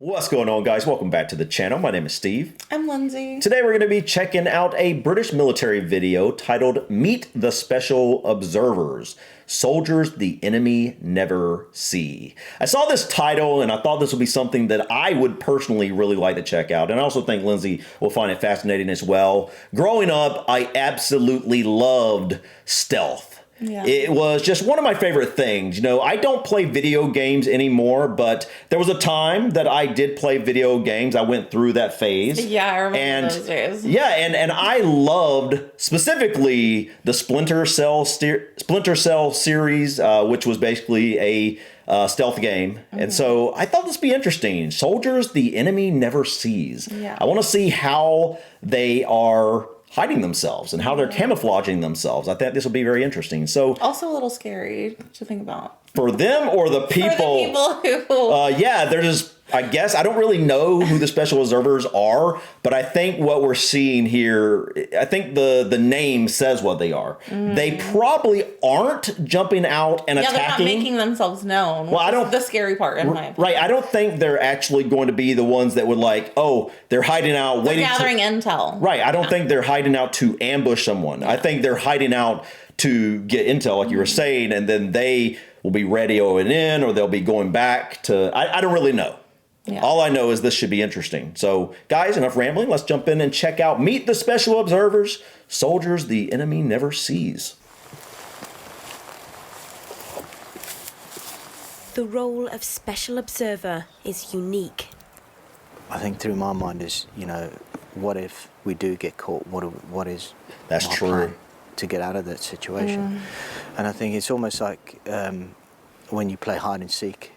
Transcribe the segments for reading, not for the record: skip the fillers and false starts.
What's going on, guys? Welcome back to the channel. My name is Steve. I'm Lindsay. Today we're going to be checking out a British military video titled Meet the Special Observers, Soldiers the Enemy Never See. I saw this title and I thought this would be something that I would personally really like to check out. And I also think Lindsay will find it fascinating as well. Growing up, I absolutely loved stealth. Yeah. It was just one of my favorite things. You know, I don't play video games anymore, but there was a time that I did play video games. I went through that phase. Yeah, I remember those days. Yeah, and I loved specifically the Splinter Cell series, which was basically a stealth game. And so I thought this would be interesting. Soldiers the enemy never sees. Yeah. I want to see how they are hiding themselves and how they're camouflaging themselves. I think this will be very interesting. So also a little scary to think about. For them or the people? For the people who... yeah, they're just, I guess, I don't really know who the special observers are, but I think what we're seeing here, I think the name says what they are. They probably aren't jumping out and attacking. Yeah, they're not making themselves known. Well, I don't. The scary part, in my opinion. Right, I don't think they're actually going to be the ones that would like, oh, they're hiding out, waiting. They're gathering intel. Right, I don't think they're hiding out to ambush someone. I think they're hiding out to get intel, like you were saying, and then they will be radioing in or they'll be going back to, I don't really know. Yeah. All I know is this should be interesting. So, guys, enough rambling. Let's jump in and check out Meet the Special Observers, Soldiers the Enemy Never Sees. The role of Special Observer is unique. I think through my mind is, you know, what if we do get caught? What is That's my true. plan to get out of that situation? And I think it's almost like when you play hide and seek.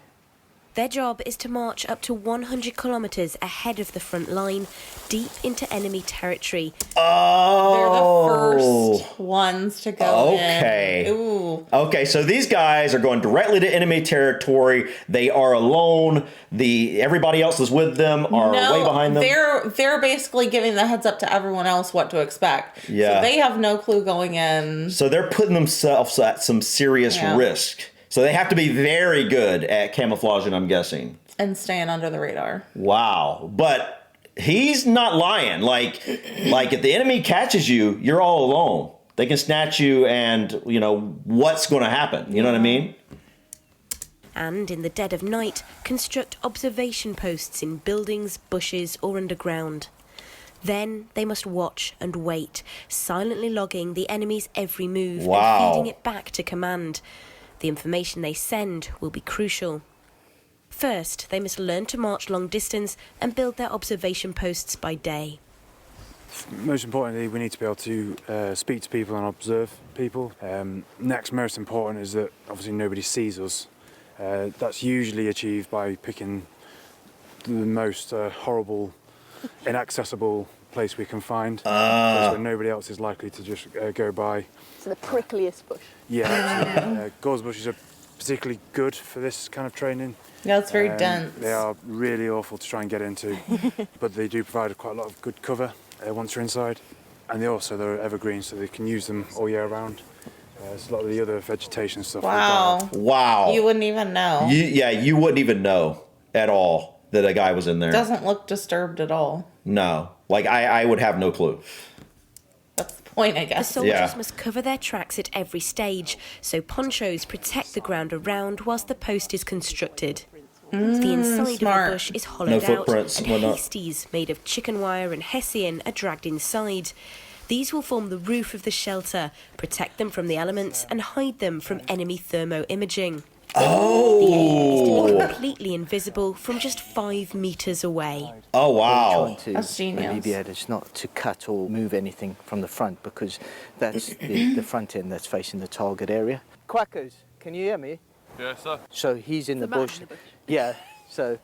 Their job is to march up to 100 kilometres ahead of the front line, deep into enemy territory. Oh. They're the first ones to go in. Ooh. Okay, so these guys are going directly to enemy territory. They are alone. Everybody else is with them or way behind them. They're basically giving the heads up to everyone else what to expect. Yeah. So they have no clue going in. So they're putting themselves at some serious risk. So they have to be very good at camouflaging, I'm guessing. And staying under the radar. Wow. But he's not lying. Like if the enemy catches you, you're all alone. They can snatch you and, you know, what's going to happen? You know what I mean? And in the dead of night, construct observation posts in buildings, bushes or underground. Then they must watch and wait, silently logging the enemy's every move and feeding it back to command. The information they send will be crucial. First, they must learn to march long distance and build their observation posts by day. Most importantly, we need to be able to speak to people and observe people. Next, most important is that obviously nobody sees us. That's usually achieved by picking the most horrible, inaccessible place we can find, where nobody else is likely to just go by. So the prickliest bush. Yeah, absolutely. Gorse bushes are particularly good for this kind of training. Yeah, it's very dense. They are really awful to try and get into, but they do provide quite a lot of good cover once you're inside. And they're evergreen, so they can use them all year round. There's a lot of the other vegetation stuff. Wow. You wouldn't even know. You wouldn't even know at all that a guy was in there. Doesn't look disturbed at all. No. Like, I would have no clue. That's the point, I guess. The soldiers must cover their tracks at every stage, so ponchos protect the ground around whilst the post is constructed. The inside of the bush is hollowed out, and hasties made of chicken wire and hessian are dragged inside. These will form the roof of the shelter, protect them from the elements, and hide them from enemy thermo-imaging. Oh! The aim is to be completely invisible from just 5 metres away. Oh, wow. That's genius. Alleviate it's not to cut or move anything from the front, because that's the front end that's facing the target area. Quackers, can you hear me? Yes, sir. So he's in the bush. Yeah, so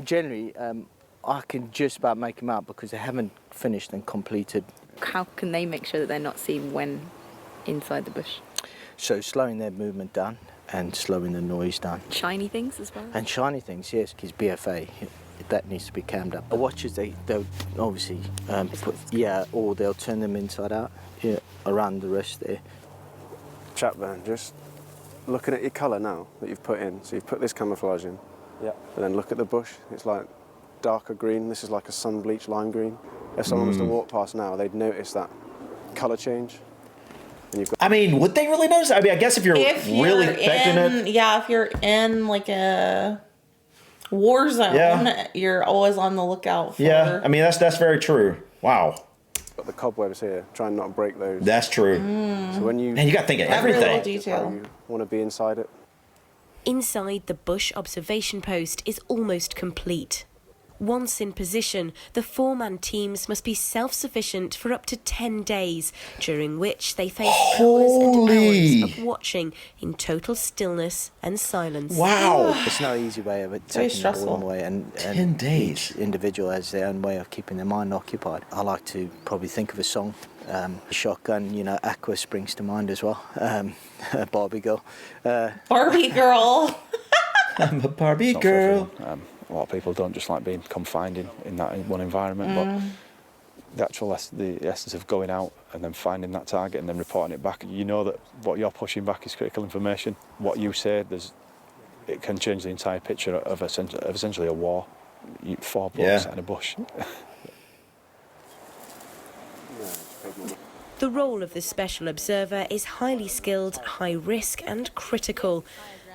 generally I can just about make him out because they haven't finished and completed. How can they make sure that they're not seen when inside the bush? So slowing their movement down and slowing the noise down. Shiny things as well? And shiny things, yes, because BFA, that needs to be cammed up. The watches, they'll obviously or they'll turn them inside out, around the rest there. Chapman, just looking at your colour now that you've put in. So you've put this camouflage in. Yeah. And then look at the bush. It's like darker green. This is like a sun-bleached lime green. If someone was to walk past now, they'd notice that colour change. And you've got I mean, would they really notice? I mean, I guess if you're really affecting it. Yeah, if you're in like a war zone, you're always on the lookout for. Yeah, I mean, that's very true. Wow. got the cobwebs here. Try and not break those. That's true. So when you... Man, you got to think of Every little everything. detail. You want to be inside it. Inside the bush observation post is almost complete. Once in position, the four-man teams must be self-sufficient for up to 10 days, during which they face hours and hours of watching in total stillness and silence. Wow. There's no easy way of it Very taking the ball stressful. away, and 10 days. each individual has their own way of keeping their mind occupied. I like to probably think of a song. Shotgun, you know, Aqua springs to mind as well. Barbie Girl. Barbie girl. I'm a Barbie It's not for girl. everyone. A lot of people don't just like being confined in that one environment, but the actual the essence of going out and then finding that target and then reporting it back, you know that what you're pushing back is critical information. What you say, it can change the entire picture of essentially a war. Four blokes in a bush. The role of the special observer is highly skilled, high risk and critical.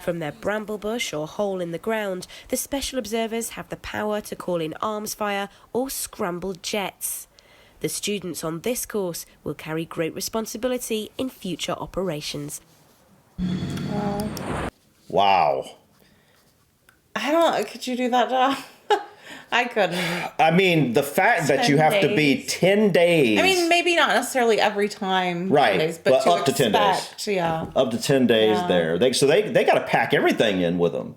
From their bramble bush or hole in the ground, the special observers have the power to call in arms fire or scrambled jets. The students on this course will carry great responsibility in future operations. Wow. I don't. Could you do that job? I couldn't. I mean, the fact that 10 you have to be days. 10 days. I mean, maybe not necessarily every time. 10 Right, days, but to up to 10 days. expect, Yeah. Up to 10 days Yeah. there. They got to pack everything in with them.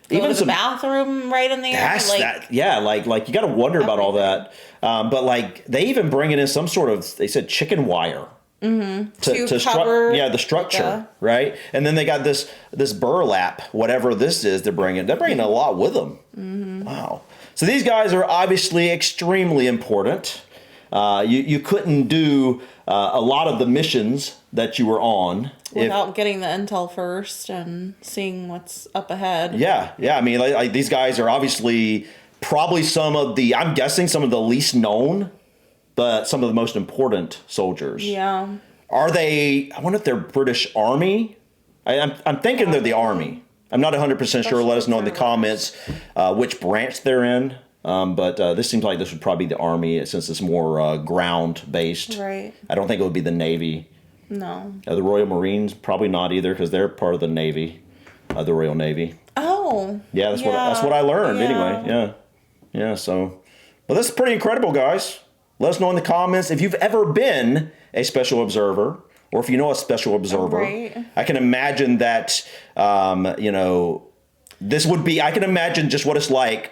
Go to the bathroom right in there. That's like, that. Yeah, like you got to wonder about all that. But like they even bring it in some sort of, they said chicken wire. To cover the structure, the- right? And then they got this burlap, whatever this is. They're bringing a lot with them. Wow. So these guys are obviously extremely important. You couldn't do a lot of the missions that you were on without getting the intel first and seeing what's up ahead. Yeah. I mean, like these guys are obviously probably I'm guessing some of the least known, but some of the most important soldiers. Yeah. Are they? I wonder if they're British Army. I'm thinking they're the Army. I'm not 100% sure. Let us know in the comments which branch they're in. But this seems like this would probably be the Army since it's more ground-based. Right. I don't think it would be the Navy. No. The Royal Marines, probably not either because they're part of the Navy, the Royal Navy. Oh. Yeah, that's what I learned Yeah. anyway. Yeah. So, but this is pretty incredible, guys. Let us know in the comments if you've ever been a special observer, or if you know a special observer. Right. I can imagine that. This would be. I can imagine just what it's like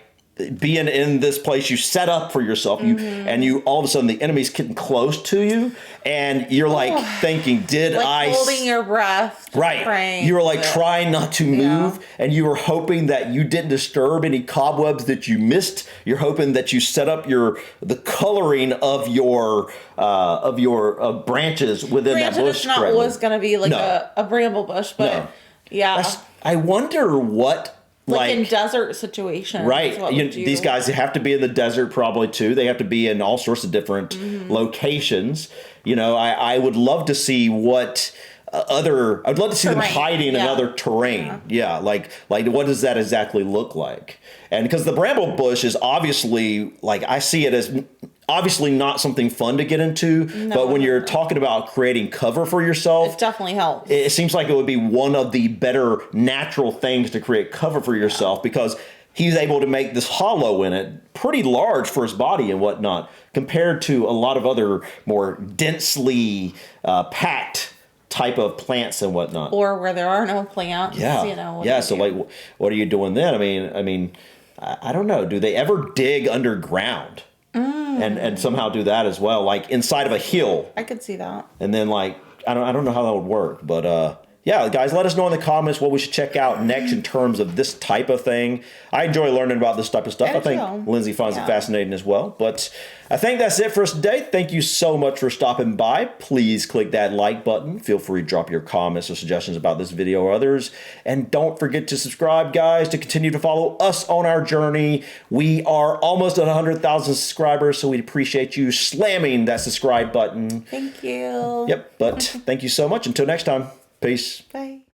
being in this place you set up for yourself. And you all of a sudden the enemy's getting close to you, and you're like thinking, "Did I?" Holding your breath. Right. Praying, you were like trying not to move, and you were hoping that you didn't disturb any cobwebs that you missed. You're hoping that you set up the coloring of your branches within that bush. It's not always going to be like a bramble bush, but yeah. I wonder what. Like in desert situations. Right. These guys have to be in the desert probably too. They have to be in all sorts of different locations. I would love to see what I'd love to see them hiding in other terrain. Yeah. Like what does that exactly look like? And because the bramble bush is obviously, like, I see it as obviously not something fun to get into, but when you're talking about creating cover for yourself, it definitely helps. It seems like it would be one of the better natural things to create cover for yourself, because he's able to make this hollow in it pretty large for his body and whatnot, compared to a lot of other more densely packed type of plants and whatnot. Or where there are no plants. Yeah. So like, what are you doing then? I mean, I don't know. Do they ever dig underground and somehow do that as well, like inside of a hill? I could see that. And then like I don't know how that would work, but yeah, guys, let us know in the comments what we should check out next in terms of this type of thing. I enjoy learning about this type of stuff. I think Lindsay finds it fascinating as well. But I think that's it for us today. Thank you so much for stopping by. Please click that like button. Feel free to drop your comments or suggestions about this video or others. And don't forget to subscribe, guys, to continue to follow us on our journey. We are almost at 100,000 subscribers, so we'd appreciate you slamming that subscribe button. Thank you. Yep, but thank you so much. Until next time. Peace. Bye.